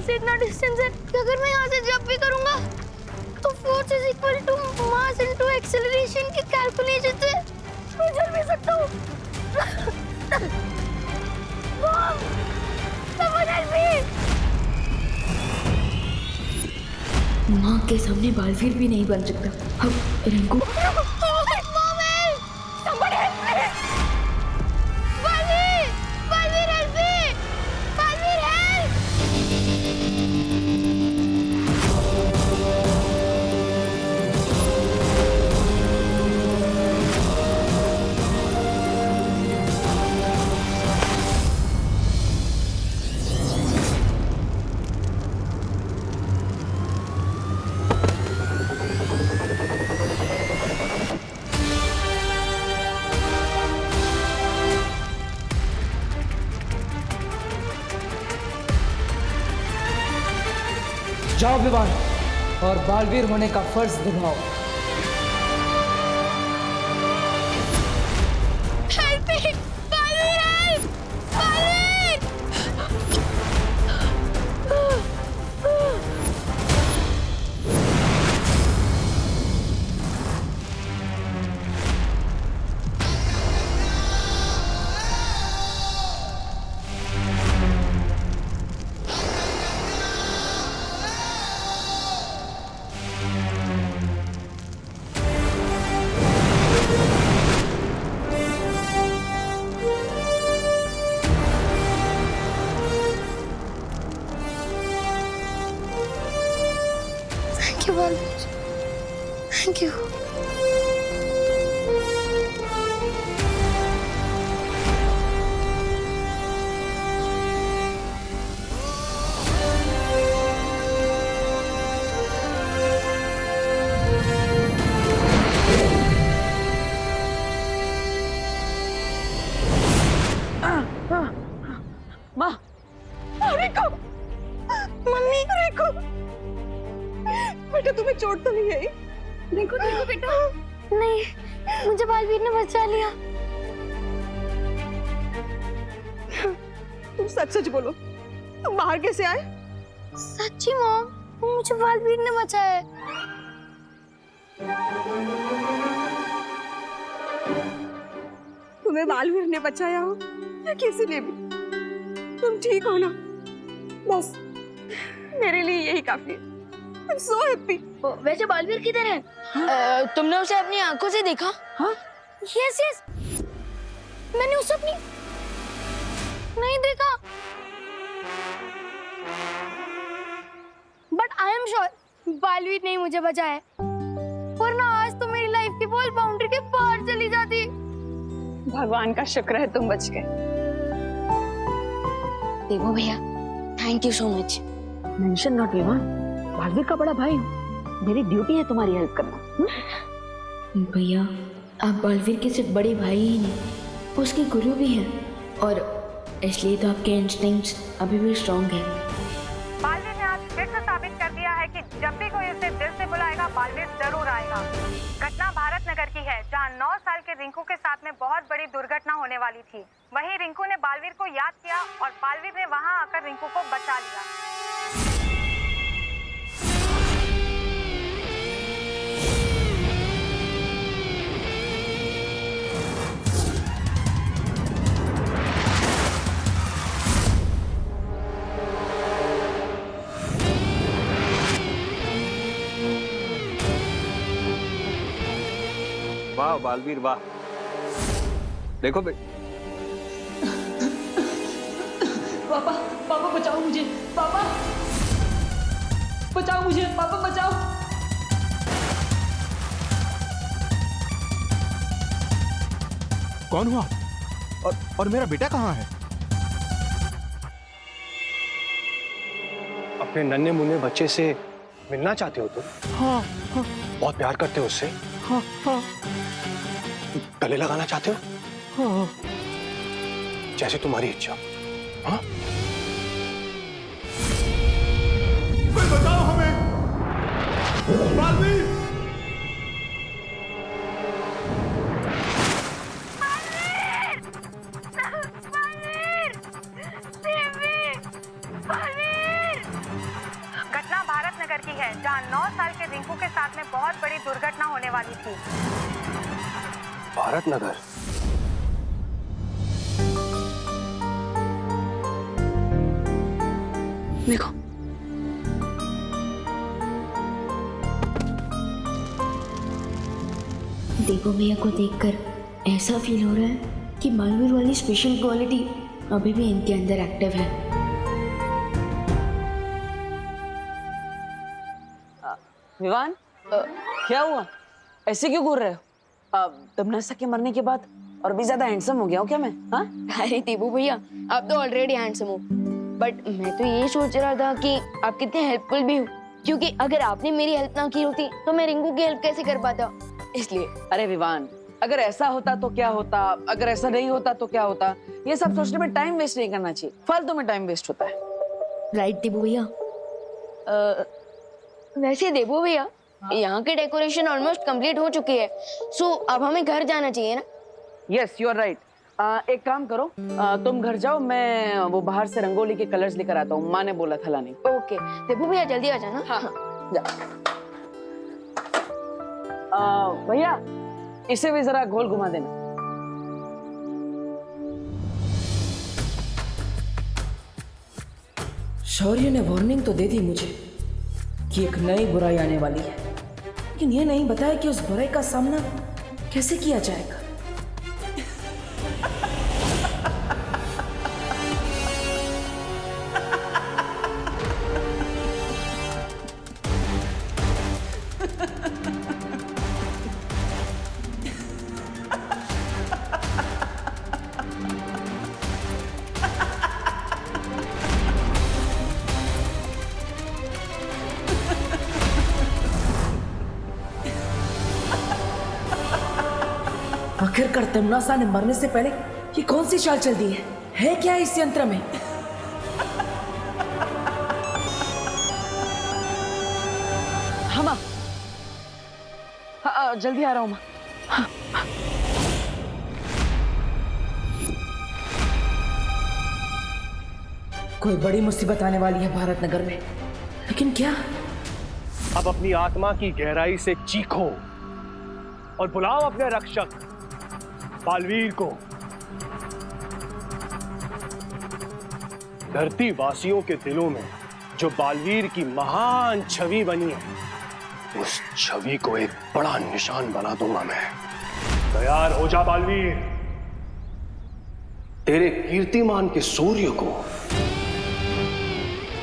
यहाँ से इतना डिस्टेंस है कि अगर मैं यहाँ से जंप भी करूंगा तो force is equal to mass into acceleration की कैलकुलेशन से मैं चल भी सकता हूँ। Mom, someone help me! माँ के सामने बालवीर भी नहीं बन सकता। अब Rinku Mom, help! Somebody help me! Balveer! Balveer, help me! Balveer, help! जाओ विवान और बालवीर होने का फर्ज निभाओ। Help me! Balveer, help! Balveer! Thank you, Balveer. Thank you. माँ, रिको, मम्मी, रिको, बेटा तुम्हें चोट तो नहीं आई? देखो देखो बेटा, नहीं, मुझे बालवीर ने बचा लिया। तुम सच सच बोलो, तुम बाहर कैसे आए? सच्ची मॉम, मुझे बालवीर ने बचाया है। तुम्हें बालवीर ने बचाया हो या किसी ने भी, तुम ठीक हो ना? बस मेरे लिए यही काफी है। I'm so happy. वैसे बालवीर किधर है? तुमने उसे अपनी आंखों से देखा? हाँ? यस यस, मैंने उसे अपनी नहीं देखा। But I am sure Baalveer ने मुझे बचाया है, वरना आज तो मेरी लाइफ की बॉल बाउंड्री के बाहर चली जाती। भगवान का शुक्र है तुम बच गए। देखो भैया, thank you so much. Mention not Vivaan, Baalveer का बड़ा भाई हूँ, मेरी ड्यूटी है तुम्हारी हेल्प करना। भैया, आप बालवीर के सिर्फ बड़े भाई ही नहीं, उसके गुरु भी हैं, और इसलिए तो आपके इंस्टिंक्ट्स अभी भी स्ट्रॉन्ग हैं। बालवीर ने आज फिर से साबित कर दिया है कि जब भी कोई उसे दिल से बुलाएगा, बालवीर जरूर आएगा। घटना भारत नगर की है, जहां 9 साल के रिंकू के साथ में बहुत बड़ी दुर्घटना होने वाली थी। वहीं रिंकू ने बालवीर को याद किया और बालवीर ने वहां आकर रिंकू को बचा लिया। वाह बालवीर वाह, देखो बे, पापा, पापा बचाओ मुझे, पापा बचाओ मुझे, पापा बचाओ। कौन हुआ? और मेरा बेटा कहाँ है? अपने नन्हे मुन्ने बच्चे से मिलना चाहते हो तुम? हाँ हाँ बहुत प्यार करते हो उससे? हाँ हाँ गले लगाना चाहते हो? हाँ। जैसे तुम्हारी इच्छा। हाँ? कोई बताओ हमें, बालवीर! बालवीर! नगर की है, जहां 9 साल के रिंकू के साथ में बहुत बड़ी दुर्घटना होने वाली थी। भारत नगर। देखो, देवो भैया को देखकर ऐसा फील हो रहा है कि बालवीर वाली स्पेशल क्वालिटी अभी भी इनके अंदर एक्टिव है। विवान, क्या हुआ? ऐसे क्यों घूर रहे हो? तमन्ना के मरने के बाद और भी ज्यादा हैंडसम हो गया हूँ क्या मैं? हाँ? अरे देवो भैया, आप तो ऑलरेडी हैंडसम हो, बट मैं तो ये सोच रहा था कि आप कितने हेल्पफुल भी हो, क्योंकि अगर आपने मेरी हेल्प ना की होती तो मैं रिंकू की हेल्प कैसे कर पाता, इसलिए। अरे विवान, अगर ऐसा होता तो क्या होता, अगर ऐसा नहीं होता तो क्या होता, ये सब सोचने में टाइम वेस्ट नहीं करना चाहिए, फालतू में टाइम वेस्ट होता है। राइट देवो भैया। वैसे देवो भैया, यहाँ की डेकोरेशन ऑलमोस्ट कंप्लीट हो चुकी है, सो अब हमें घर जाना चाहिए ना? Yes, you are right. एक काम करो, तुम घर जाओ, मैं वो बाहर से रंगोली के कलर्स लेकर आता हूँ, माँ ने बोला था लाने। ओके देवो भैया, जल्दी आ जाना। हाँ, जा। भैया, इसे भी जरा गोल घुमा देना। शौर्य ने वार्निंग तो दे दी मुझे कि एक नई बुराई आने वाली है, लेकिन ये नहीं बताया कि उस बुराई का सामना कैसे किया जाएगा। आखिरकार तमन्ना ने मरने से पहले ये कौन सी चाल चल दी है क्या इस यंत्र में? हाँ माँ, हाँ, जल्दी आ रहा हूँ माँ। हाँ। कोई बड़ी मुसीबत आने वाली है भारत नगर में, लेकिन क्या? अब अपनी आत्मा की गहराई से चीखो और बुलाओ अपने रक्षक बालवीर को। धरती वासियों के दिलों में जो बालवीर की महान छवि बनी है, उस छवि को एक बड़ा निशान बना दूंगा मैं। तैयार हो जा बालवीर, तेरे कीर्तिमान के सूर्य को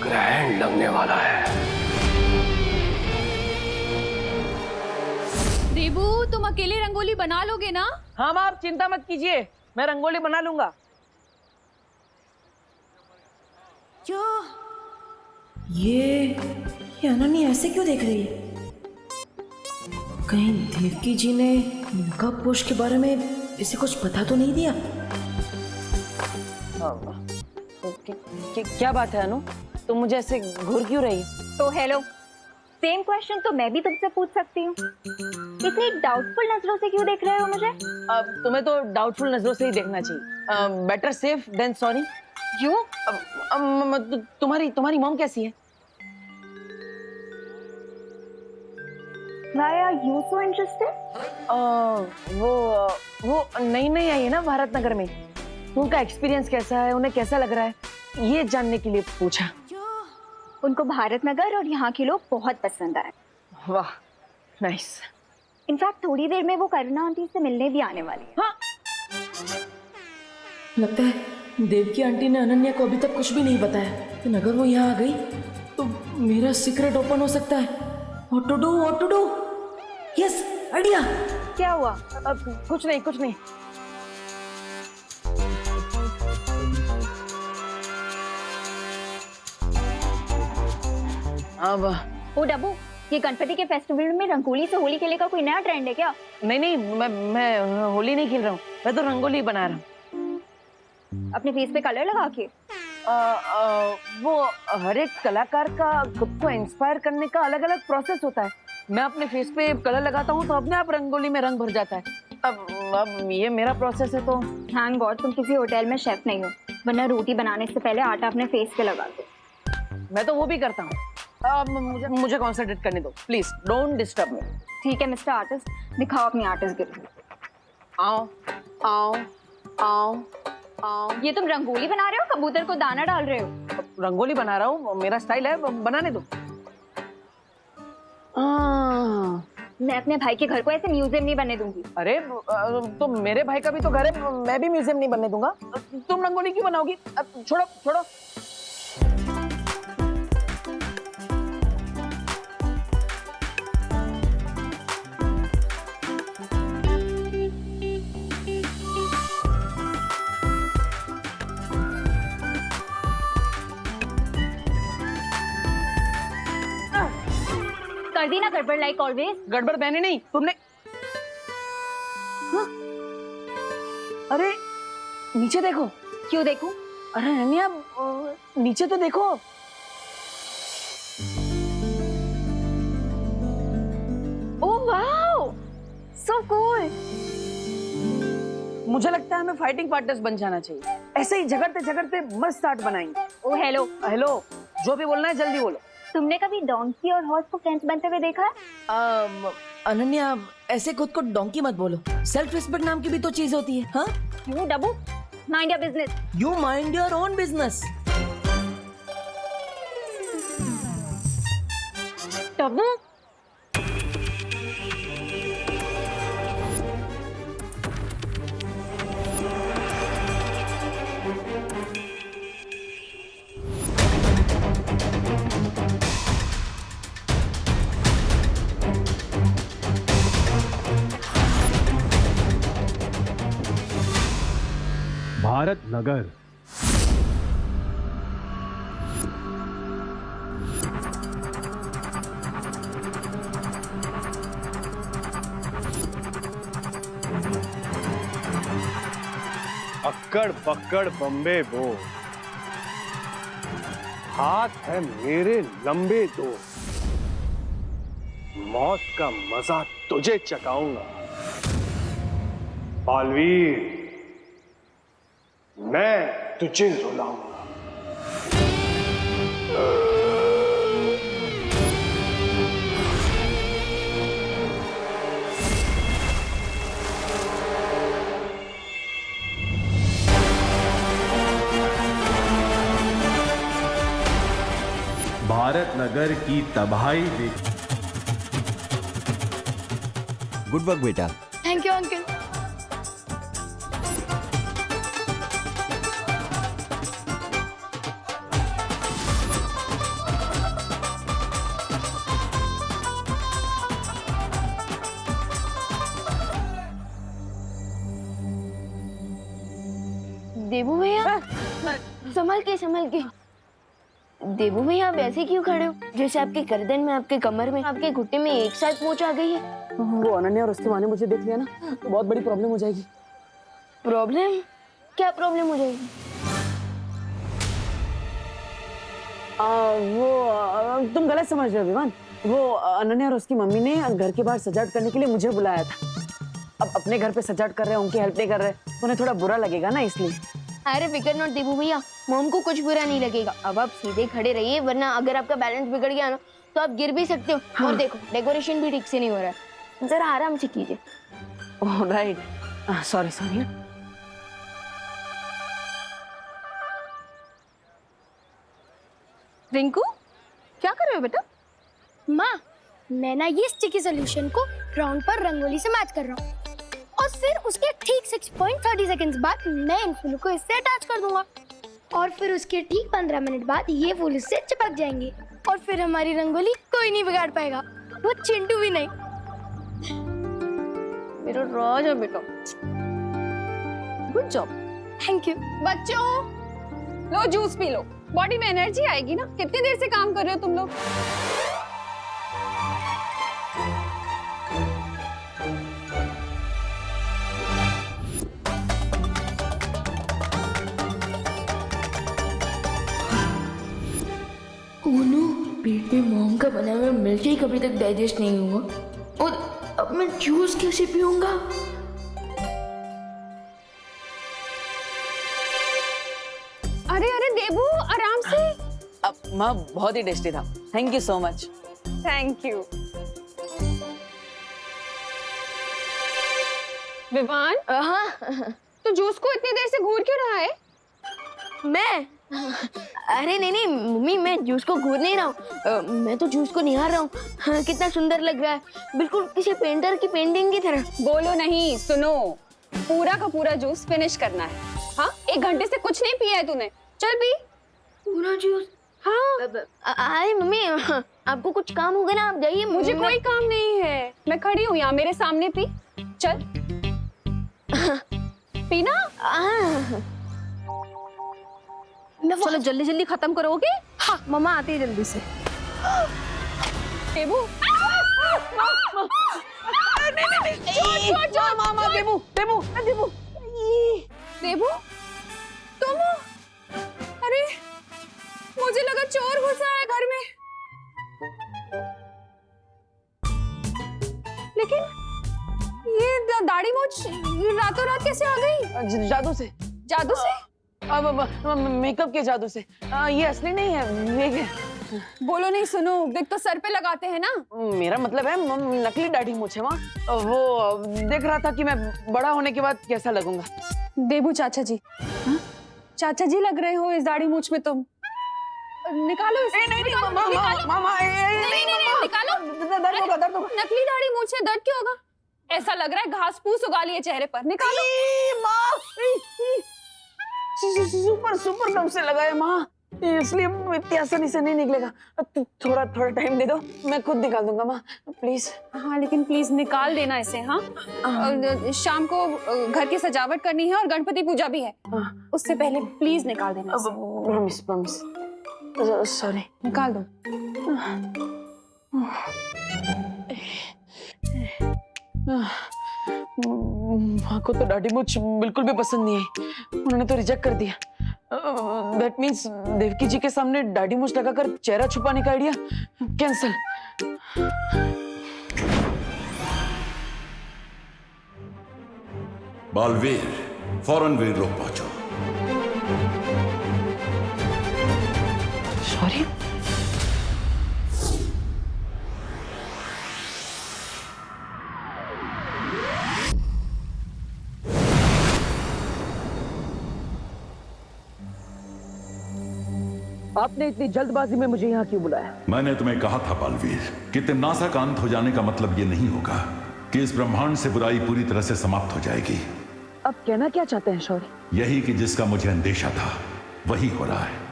ग्रहण लगने वाला है। देबू, तुम अकेले रंगोली बना लोगे ना? हाँ माँ, आप चिंता मत कीजिए, मैं रंगोली बना लूंगा। क्यों? ये अनन्या ऐसे क्यों देख रही है? कहीं देवकी जी ने इनका पोस्ट के बारे में इसे कुछ पता तो नहीं दिया? क्या बात है अनु, तुम मुझे ऐसे घूर क्यों रही? तो हेलो, सेम क्वेश्चन तो मैं भी तुमसे पूछ सकती हूँ। इतनी डाउटफुल नजरों से क्यों देख रहे हो मुझे? तुम्हें तो डाउटफुल नजरों से ही देखना चाहिए। Better safe than sorry. क्यों? तुम्हारी मॉम कैसी है? Why are you so interested? वो नई नई आई है ना भारत नगर में, उनका एक्सपीरियंस कैसा है, उन्हें कैसा लग रहा है, ये जानने के लिए पूछा। उनको भारत नगर और यहाँ के लोग बहुत पसंद आए। वाह, नाइस। इनफैक्ट थोड़ी देर में वो करुणा आंटी से मिलने भी आने वाली है। हाँ। लगता है देवकी आंटी ने अनन्या को अभी तक कुछ भी नहीं बताया, लेकिन अगर वो यहाँ आ गई तो मेरा सीक्रेट ओपन हो सकता है। What to do? Yes, idea. क्या हुआ? कुछ नहीं। अब ओ डब्बू, ये गणपति के फेस्टिवल में रंगोली से होली खेलने का कोई नया ट्रेंड है क्या? नहीं, मैं होली नहीं खेल रहा हूँ, मैं तो रंगोली बना रहा हूँ। अपने फेस पे कलर लगा के? वो हर एक कलाकार का खुद को इंस्पायर करने का अलग अलग प्रोसेस होता है। मैं अपने फेस पे कलर लगाता हूँ तो अपने आप रंगोली में रंग भर जाता है। अब ये मेरा प्रोसेस है तो। थैंक गॉड तुम किसी होटल में शेफ नहीं हो, वरना रोटी बनाने से पहले आटा अपने फेस पे लगा दो। मैं तो वो भी करता हूँ, मुझे कॉन्सेंट्रेट करने दो प्लीज, डोंट डिस्टर्ब मी। ठीक है मिस्टर आर्टिस्ट, दिखाओ अपनी आर्टिस्ट गिरी। आओ आओ आओ आओ। ये तुम रंगोली बना रहे हो, कबूतर को दाना डाल रहे हो? रंगोली बना रहा हूँ, मेरा स्टाइल है, बनाने दो। मैं अपने भाई के घर को ऐसे म्यूजियम नहीं बनने दूंगी। अरे तो मेरे भाई का भी तो घर है, मैं भी म्यूजियम नहीं बनने दूंगा। तुम रंगोली क्यों बनाओगी? छोड़ो छोड़ो। कर दी ना गड़बड़ लाइक ऑलवेज। गड़बड़ मैंने नहीं, तुमने। हाँ? अरे नीचे देखो। क्यों देखूं? अरे अनन्या नीचे तो देखो। Oh wow, so cool. मुझे लगता है हमें फाइटिंग पार्टनर्स बन जाना चाहिए। ऐसे ही झगड़ते झगड़ते मस्त आर्ट बनाएंगे। ओह हेलो हेलो, जो भी बोलना है जल्दी बोलो। तुमने कभी डोंकी और हॉर्स को फ्रेंड्स बनते हुए देखा है? अनन्या ऐसे खुद को डोंकी मत बोलो, सेल्फ रिस्पेक्ट नाम की भी तो चीज होती है। हाँ, you Dabbu, mind your business. You mind your own business. Dabbu Bharat Nagar. अक्कड़ पक्कड़ बम्बे बो, हाथ है मेरे लंबे दो, मौत का मजा तुझे चखाऊंगा बालवीर, मैं तुझे रुलाऊंगा। भारत नगर की तबाही देख। गुड वर्क बेटा। Thank you uncle. देबू भैया, संभल के। देबू भैया, आप ऐसे क्यों खड़े हो जैसे आपके गर्दन में, आपके कमर में, आपके घुटने में एक साथ मोच आ गई है? वो अनन्या और उसकी माँ ने मुझे देख लिया ना, तो बहुत बड़ी प्रॉब्लम हो जाएगी। प्रॉब्लम? क्या प्रॉब्लम हो जाएगी? तुम गलत समझ रहे हो विमान। वो अनन्या और उसकी मम्मी ने घर के बाहर सजावट करने के लिए मुझे बुलाया था। अब अपने घर पे सजावट कर रहे हैं, उनकी हेल्प नहीं कर रहे, तो उन्हें थोड़ा बुरा लगेगा ना, इसलिए। अरे फिकर नॉट देबू भैया, मॉम को कुछ बुरा नहीं लगेगा। अब आप सीधे खड़े रहिए, वरना अगर आपका बैलेंस बिगड़ गया ना तो आप गिर भी सकते हो। हाँ। और देखो, डेकोरेशन भी ठीक से नहीं हो रहा है, जरा आराम से कीजिए। Oh right, sorry. रिंकू, क्या कर रहे हो बेटा? माँ, मैं ना ये स्टिकी सोल्यूशन को ग्राउंड पर रंगोली से मैच कर रहा हूँ और फिर उसके ठीक 6.30 सेकंड्स बाद मैं इन फूलों को इससे अटैच कर दूंगा और फिर उसके ठीक 15 मिनट बाद ये फूल इससे चिपक जाएंगे और फिर हमारी रंगोली कोई नहीं बिगाड़ पाएगा, वो चिंटू भी नहीं। मेरा राजा बेटा, गुड जॉब। Thank you. बच्चों, लो जूस पी लो, बॉडी में एनर्जी आएगी ना। कितनी देर से काम कर रहे हो तुम लोग? ओनो, पेट में मॉम का बना हुआ मिल्क शेक अभी तक डाइजेस्ट नहीं हुआ और अब मैं जूस कैसे पीऊंगा? अरे देबू, आराम से। अब माँ बहुत ही टेस्टी था, thank you so much. Thank you. Vivaan, हाँ तो जूस को इतनी देर से घूर क्यों रहा है? मैं अरे नहीं नहीं मम्मी, मैं जूस को घूर नहीं रहा हूँ, मैं तो जूस को निहार रहा हूँ। हाँ, कितना सुंदर लग रहा है, बिल्कुल किसी पेंटर की पेंटिंग की तरह। बोलो नहीं, सुनो, पूरा का पूरा जूस फिनिश करना है। हाँ, 1 घंटे से कुछ नहीं पिया है तूने, चल पी। पूरा जूस? हाँ। अरे मम्मी, आपको कुछ काम होगा ना, आप जाइए। मुझे कोई काम नहीं है, मैं खड़ी हूँ यहाँ, मेरे सामने पी। चल पीना। चलो जल्दी जल्दी खत्म करोगे? हाँ मम्मा आती है जल्दी से। देबू, मामा, देबू, देबू, देबू, देबू, तुम? अरे मुझे लगा चोर घुसा है घर में, लेकिन ये दाढ़ी मूंछ रातों रात कैसे आ गई? जादू से। जादू से? अब मेकअप के जादू से। ये असली नहीं है, विग है। बोलो नहीं, सुनो, विग तो सर पे लगाते हैं ना। मेरा मतलब है नकली दाढ़ी मूंछ है माँ। वो देख रहा था कि मैं बड़ा होने के बाद कैसा लगूंगा। देबू चाचा जी, चाचा जी लग रहे हो इस दाढ़ी मूंछ में तुम। निकालो इसे। नहीं निकालो, मामा, निकालो। मामा, नहीं, निकालो। दर्द होगा, दर्द होगा। नकली दाढ़ी मूंछ है, दर्द क्यों होगा? ऐसा लग रहा है घास फूस उगा लिए चेहरे पर। निकालो। सुपर सुपर गम से लगाया माँ, इसलिए इतनी आसानी से नहीं निकलेगा। थोड़ा थोड़ा टाइम दे दो, मैं खुद निकाल दूंगा माँ, प्लीज। हाँ लेकिन प्लीज निकाल देना इसे। हाँ, शाम को घर की सजावट करनी है और गणपति पूजा भी है, उससे पहले प्लीज निकाल देना इसे। Promise, promise. सॉरी। निकाल दो। माँ को तो दाढ़ी मूंछ बिल्कुल भी पसंद नहीं आई, उन्होंने तो रिजेक्ट कर दिया। दैट मीन्स देवकी जी के सामने दाढ़ी मूंछ लगाकर चेहरा छुपाने का आइडिया कैंसल। बालवीर, फौरन वीर लोग पहुंचो। सॉरी। आपने इतनी जल्दबाजी में मुझे यहाँ क्यों बुलाया? मैंने तुम्हें कहा था बालवीर कि तिम्नासा का अंत हो जाने का मतलब ये नहीं होगा कि इस ब्रह्मांड से बुराई पूरी तरह से समाप्त हो जाएगी। अब कहना क्या चाहते हैं शौर्य? यही कि जिसका मुझे अंदेशा था वही हो रहा है।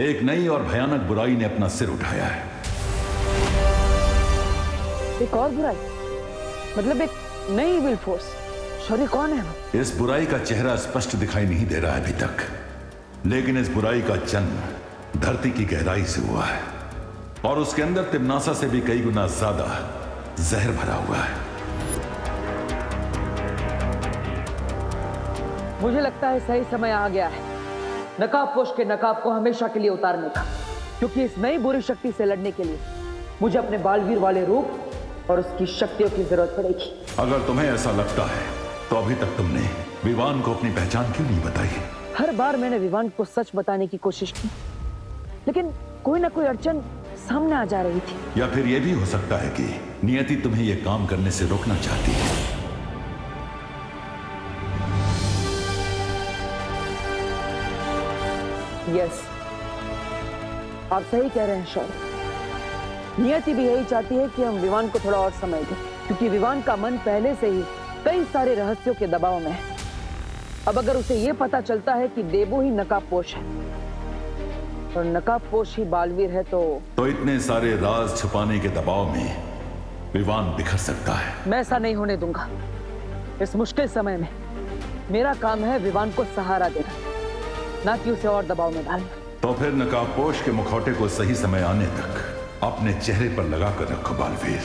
एक नई और भयानक बुराई ने अपना सिर उठाया है। एक और बुराई? मतलब एक नई इविल फोर्स? शौर्य कौन है वो? इस बुराई का चेहरा स्पष्ट दिखाई नहीं दे रहा है अभी तक, लेकिन इस बुराई का जन्म धरती की गहराई से हुआ है और उसके अंदर तिम्नासा से भी कई गुना ज्यादा जहर भरा हुआ है। मुझे लगता है सही समय आ गया है नकाबपोश के नकाब को हमेशा के लिए उतारने का, क्योंकि इस नई बुरी शक्ति से लड़ने के लिए मुझे अपने बालवीर वाले रूप और उसकी शक्तियों की जरूरत पड़ेगी। अगर तुम्हें ऐसा लगता है तो अभी तक तुमने विवान को अपनी पहचान क्यों नहीं बताई? हर बार मैंने विवान को सच बताने की कोशिश की, लेकिन कोई ना कोई अड़चन सामने आ जा रही थी। या फिर यह भी हो सकता है कि नियति तुम्हें यह काम करने से रोकना चाहती है। यस, आप सही कह रहे हैं शौर्य। नियति भी यही चाहती है कि हम विवान को थोड़ा और समय दें, क्योंकि विवान का मन पहले से ही कई सारे रहस्यों के दबाव में है। अब अगर उसे यह पता चलता है कि देबू ही नकाबपोश है और नकाबपोश ही बालवीर है तो इतने सारे राज छुपाने के दबाव में विवान बिखर सकता है। मैं ऐसा नहीं होने दूंगा। इस मुश्किल समय में मेरा काम है विवान को सहारा देना, ना कि उसे और दबाव में डालना। तो फिर नकाबपोश के मुखौटे को सही समय आने तक अपने चेहरे पर लगा कर रखो बालवीर।